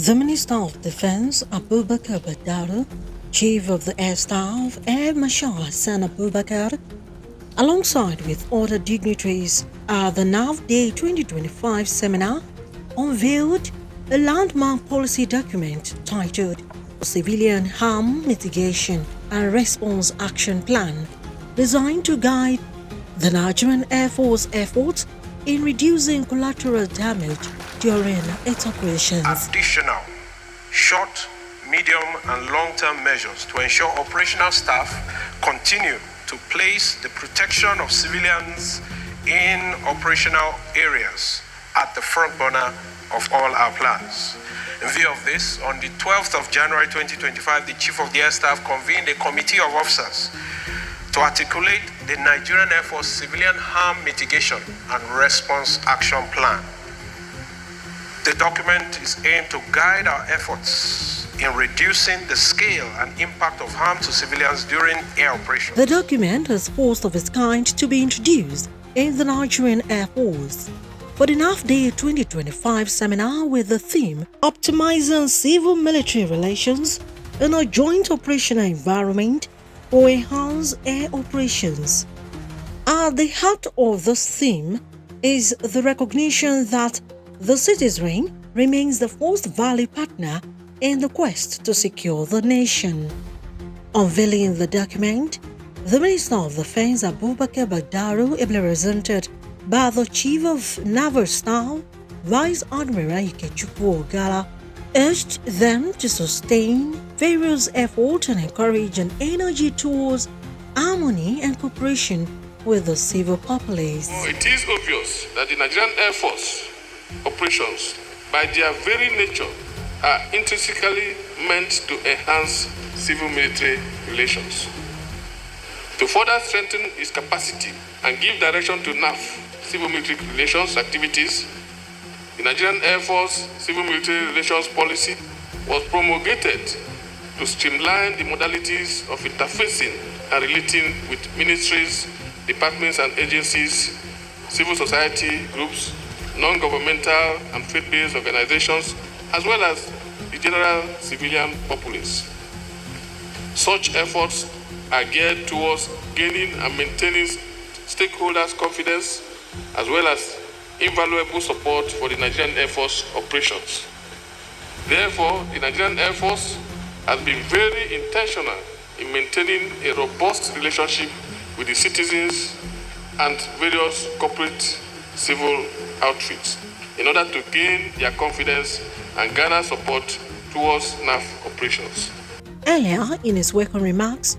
The Minister of Defense, Abubakar Badaro, Chief of the Air Staff, Air Marshal Hassan Abubakar, alongside with other dignitaries at the NAF Day 2025 seminar, unveiled a landmark policy document titled Civilian Harm Mitigation and Response Action Plan, designed to guide the Nigerian Air Force efforts in reducing collateral damage during its operations. Additional short, medium and long-term measures to ensure operational staff continue to place the protection of civilians in operational areas at the front burner of all our plans. In view of this, on the 12th of January 2025, the Chief of the Air Staff convened a committee of officers to articulate the Nigerian Air Force Civilian Harm Mitigation and Response Action Plan. The document is aimed to guide our efforts in reducing the scale and impact of harm to civilians during air operations. The document is first of its kind to be introduced in the Nigerian Air Force for the NAF Day 2025 seminar with the theme Optimizing Civil-Military Relations in a Joint Operational Environment for Enhanced Air Operations. At the heart of this theme is the recognition that the citizenry remains the first value partner in the quest to secure the nation. Unveiling the document, the Minister of Defense Abubakar Badaro, ably represented by the Chief of Naval Staff, Vice Admiral Ikechukwu Ogala, urged them to sustain various efforts and encourage an energy towards harmony and cooperation with the civil populace. It is obvious that the Nigerian Air Force operations, by their very nature, are intrinsically meant to enhance civil-military relations. To further strengthen its capacity and give direction to NAF civil-military relations activities, the Nigerian Air Force Civil-Military Relations Policy was promulgated to streamline the modalities of interfacing and relating with ministries, departments and agencies, civil society groups, non-governmental and faith-based organizations, as well as the general civilian populace. Such efforts are geared towards gaining and maintaining stakeholders' confidence, as well as invaluable support for the Nigerian Air Force operations. Therefore, the Nigerian Air Force has been very intentional in maintaining a robust relationship with the citizens and various corporate civil outfits in order to gain their confidence and garner support towards NAF operations. Earlier, in his welcome remarks,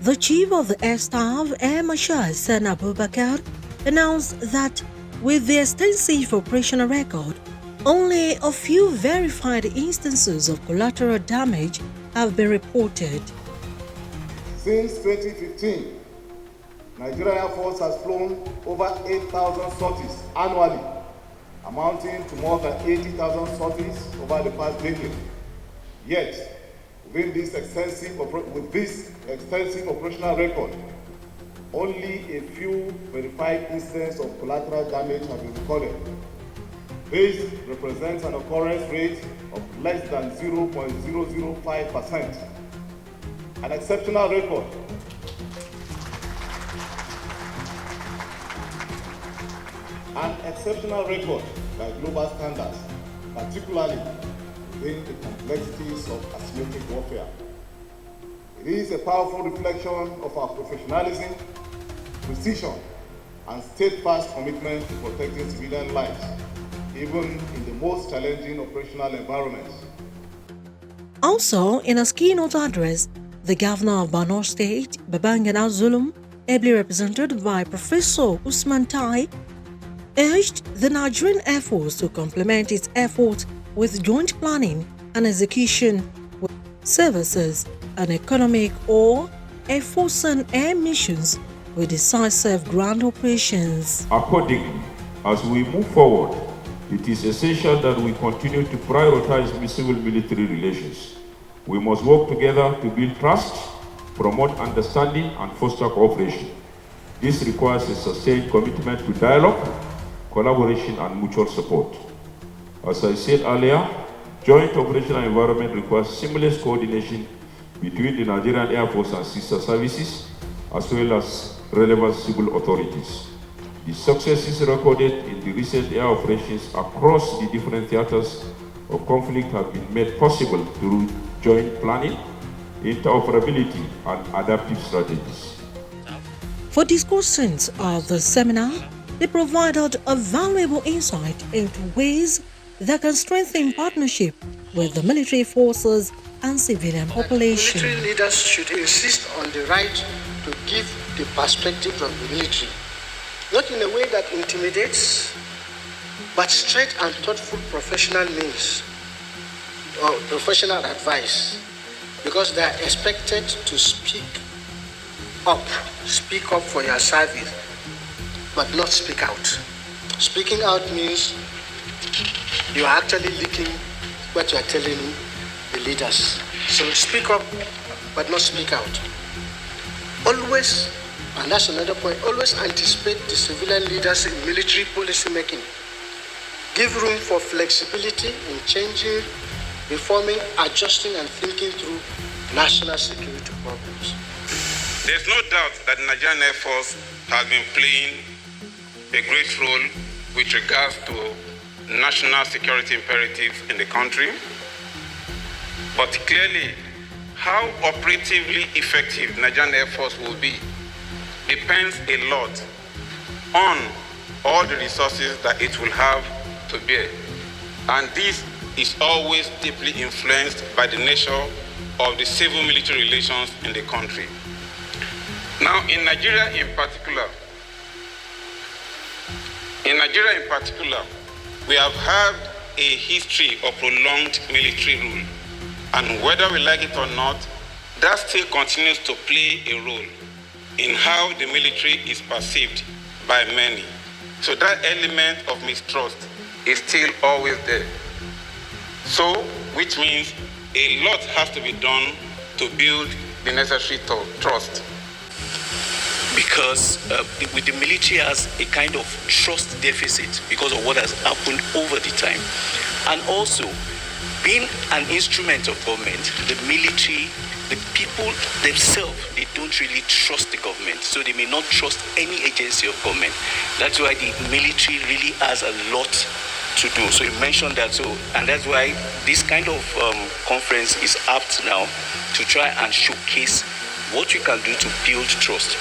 the Chief of the Air Staff, Air Marshal Hassan Abubakar, announced that with the extensive operational record, only a few verified instances of collateral damage have been reported. Since 2015, Nigerian Air Force has flown over 8,000 sorties annually, amounting to more than 80,000 sorties over the past decade. Yet, with this extensive operational record, only a few verified instances of collateral damage have been recorded. This represents an occurrence rate of less than 0.005%, an exceptional record. An exceptional record by global standards, particularly within the complexities of asymmetric warfare. It is a powerful reflection of our professionalism, precision, and steadfast commitment to protecting civilian lives, even in the most challenging operational environments. Also, in a keynote address, the Governor of Borno State, Babangida Zulum, ably represented by Professor Usman Tai, urged the Nigerian Air Force to complement its efforts with joint planning and execution with services and economic or Air Force and air missions with decisive ground operations. Accordingly, as we move forward, it is essential that we continue to prioritize civil-military relations. We must work together to build trust, promote understanding, and foster cooperation. This requires a sustained commitment to dialogue, collaboration, and mutual support. As I said earlier, joint operational environment requires seamless coordination between the Nigerian Air Force and sister services, as well as relevant civil authorities. The successes recorded in the recent air operations across the different theaters of conflict have been made possible through joint planning, interoperability, and adaptive strategies. For discussants of the seminar, they provided a valuable insight into ways that can strengthen partnership with the military forces and civilian population. Military leaders should insist on the right to give the perspective of the military, not in a way that intimidates, but straight and thoughtful professional means or professional advice, because they are expected to speak up for your service, but not speak out. Speaking out means you are actually leaking what you are telling the leaders. So speak up, but not speak out. Always, and that's another point, always anticipate the civilian leaders in military policy making. Give room for flexibility in changing, reforming, adjusting, and thinking through national security problems. There's no doubt that the Nigerian Air Force has been playing a great role with regards to national security imperatives in the country. But clearly, how operatively effective the Nigerian Air Force will be depends a lot on all the resources that it will have to bear. And this is always deeply influenced by the nature of the civil-military relations in the country. Now, in Nigeria in particular, we have had a history of prolonged military rule. And whether we like it or not, that still continues to play a role in how the military is perceived by many. So that element of mistrust is still always there. So, which means a lot has to be done to build the necessary trust. Because with the military has a kind of trust deficit because of what has happened over the time. And also, being an instrument of government, the military, the people themselves, they don't really trust the government. So they may not trust any agency of government. That's why the military really has a lot to do. So you mentioned that, and that's why this kind of conference is apt now to try and showcase what you can do to build trust.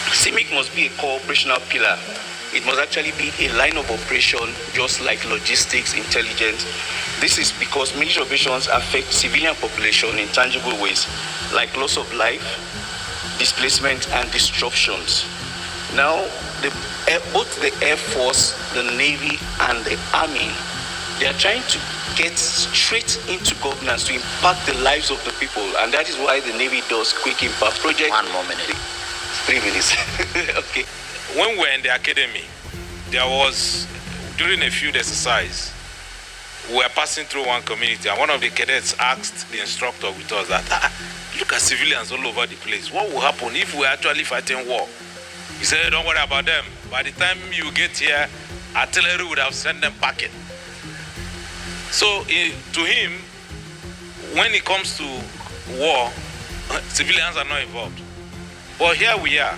CIMIC must be a core operational pillar. It must actually be a line of operation, just like logistics, intelligence. This is because military operations affect civilian population in tangible ways, like loss of life, displacement, and disruptions. Now, both the Air Force, the Navy, and the Army, they are trying to get straight into governance to impact the lives of the people, and that is why the Navy does Quick Impact Project. 1 more minute. 3 minutes. Okay. When we were in the academy, there was, during a field exercise, we were passing through one community, and one of the cadets asked the instructor with us that, look at civilians all over the place. What will happen if we're actually fighting war? He said, don't worry about them. By the time you get here, artillery would have sent them packing. So to him, when it comes to war, civilians are not involved. But here we are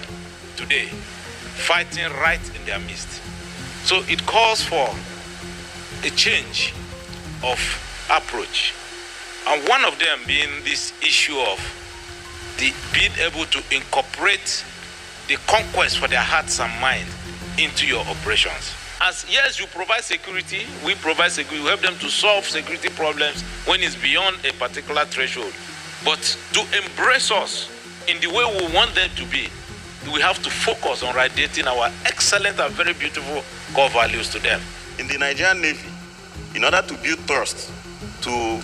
today, fighting right in their midst. So it calls for a change of approach. And one of them being this issue of being able to incorporate the conquest for their hearts and mind into your operations. As yes, you provide security, we provide security, we help them to solve security problems when it's beyond a particular threshold. But to embrace us in the way we want them to be, we have to focus on radiating our excellent and very beautiful core values to them. In the Nigerian Navy, in order to build trust, to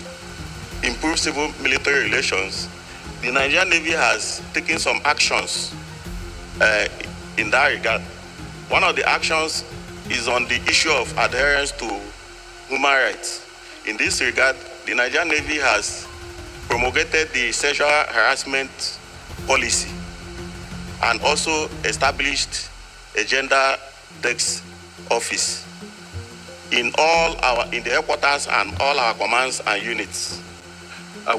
improve civil-military relations, the Nigerian Navy has taken some actions in that regard. One of the actions is on the issue of adherence to human rights. In this regard, the Nigerian Navy has promulgated the sexual harassment policy and also established a gender desk office. in the headquarters and all our commands and units.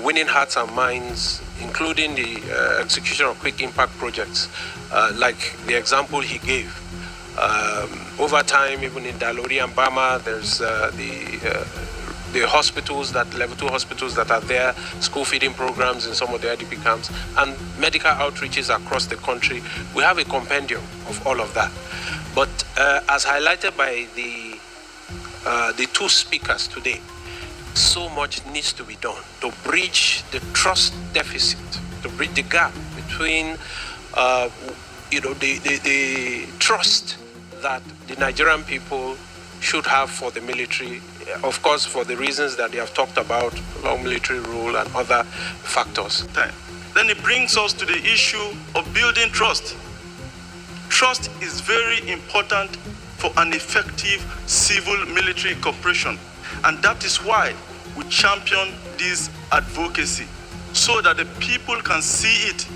Winning hearts and minds, including the execution of quick impact projects, like the example he gave. Over time, even in Dalori and Bama, there's the hospitals, level 2 hospitals that are there, school feeding programs in some of the IDP camps, and medical outreaches across the country. We have a compendium of all of that. But as highlighted by the two speakers today, so much needs to be done to bridge the trust deficit, to bridge the gap between the trust that the Nigerian people should have for the military, of course, for the reasons that they have talked about, long military rule and other factors. Then it brings us to the issue of building trust. Trust is very important for an effective civil-military cooperation, and that is why we champion this advocacy, so that the people can see it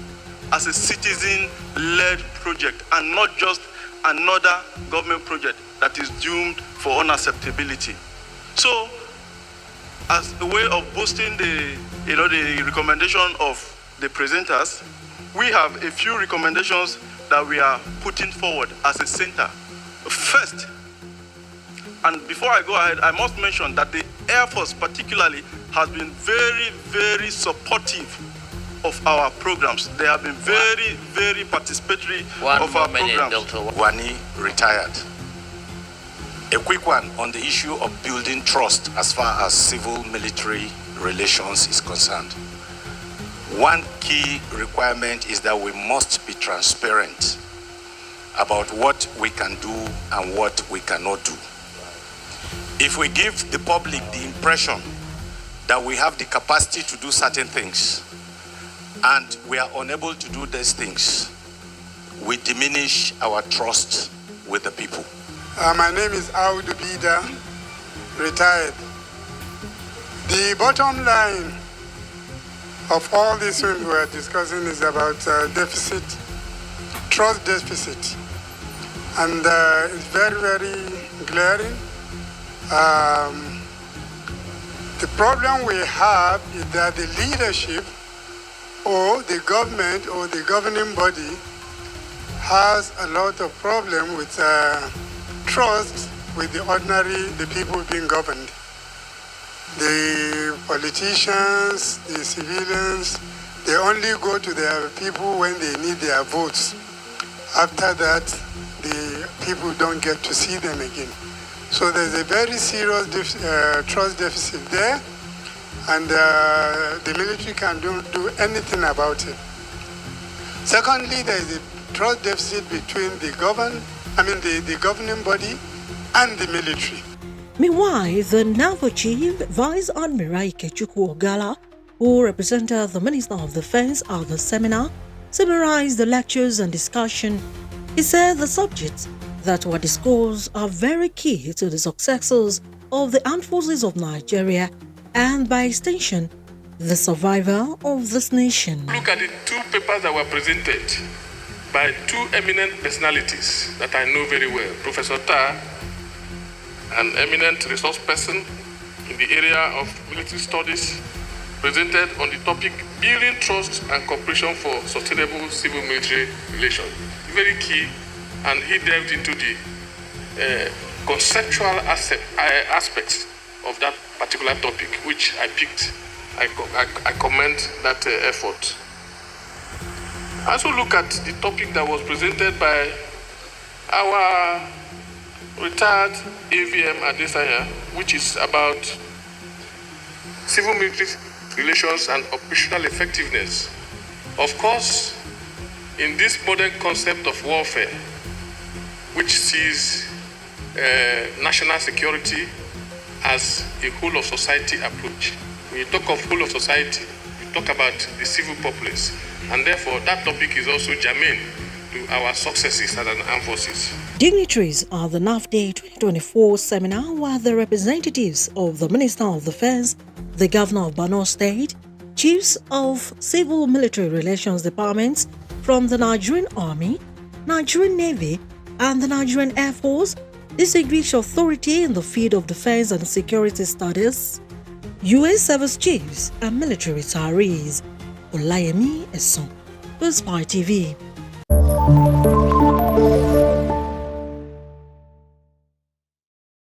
as a citizen-led project and not just another government project that is doomed for unacceptability. So, as a way of boosting the recommendation of the presenters, we have a few recommendations that we are putting forward as a center. First, and before I go ahead, I must mention that the Air Force particularly has been very, very supportive of our programs. They have been very, very participatory of our programs. Wani retired. A quick one on the issue of building trust as far as civil-military relations is concerned. One key requirement is that we must be transparent about what we can do and what we cannot do. If we give the public the impression that we have the capacity to do certain things and we are unable to do these things, we diminish our trust with the people. My name is Audu Bida, retired. The bottom line of all this we are discussing is about deficit, trust deficit. And it's very, very glaring. The problem we have is that the leadership or the government or the governing body has a lot of problem with trust with the people being governed. The politicians, the civilians, they only go to their people when they need their votes. After that, the people don't get to see them again. So there's a very serious trust deficit there, and the military can't do anything about it. Secondly, there is a trust deficit between the governing body and the military. Meanwhile, the Naval Chief, Vice Admiral Ikechukwu Ogala, who represented the Minister of Defense at the seminar, summarized the lectures and discussion. He said the subjects that were discussed are very key to the successes of the armed forces of Nigeria and, by extension, the survival of this nation. Look at the two papers that were presented by two eminent personalities that I know very well. Professor Tar, an eminent resource person in the area of military studies, presented on the topic Building Trust and Cooperation for Sustainable Civil-Military Relations. Very key, and he delved into the conceptual aspects of that particular topic, which I picked. I commend that effort. I also look at the topic that was presented by our retired AVM Adesanya, which is about civil-military relations and operational effectiveness. Of course, in this modern concept of warfare, which sees national security as a whole of society approach. When you talk of whole of society, you talk about the civil populace, and therefore that topic is also germane to our successes as an armed forces. Dignitaries at the NAF Day 2024 seminar were the representatives of the Minister of Defense, the Governor of Borno State, chiefs of civil-military relations departments from the Nigerian Army, Nigerian Navy, and the Nigerian Air Force, distinguished authority in the field of defense and security studies, U.S. service chiefs and military retirees. Olayemi Eson, Spy TV.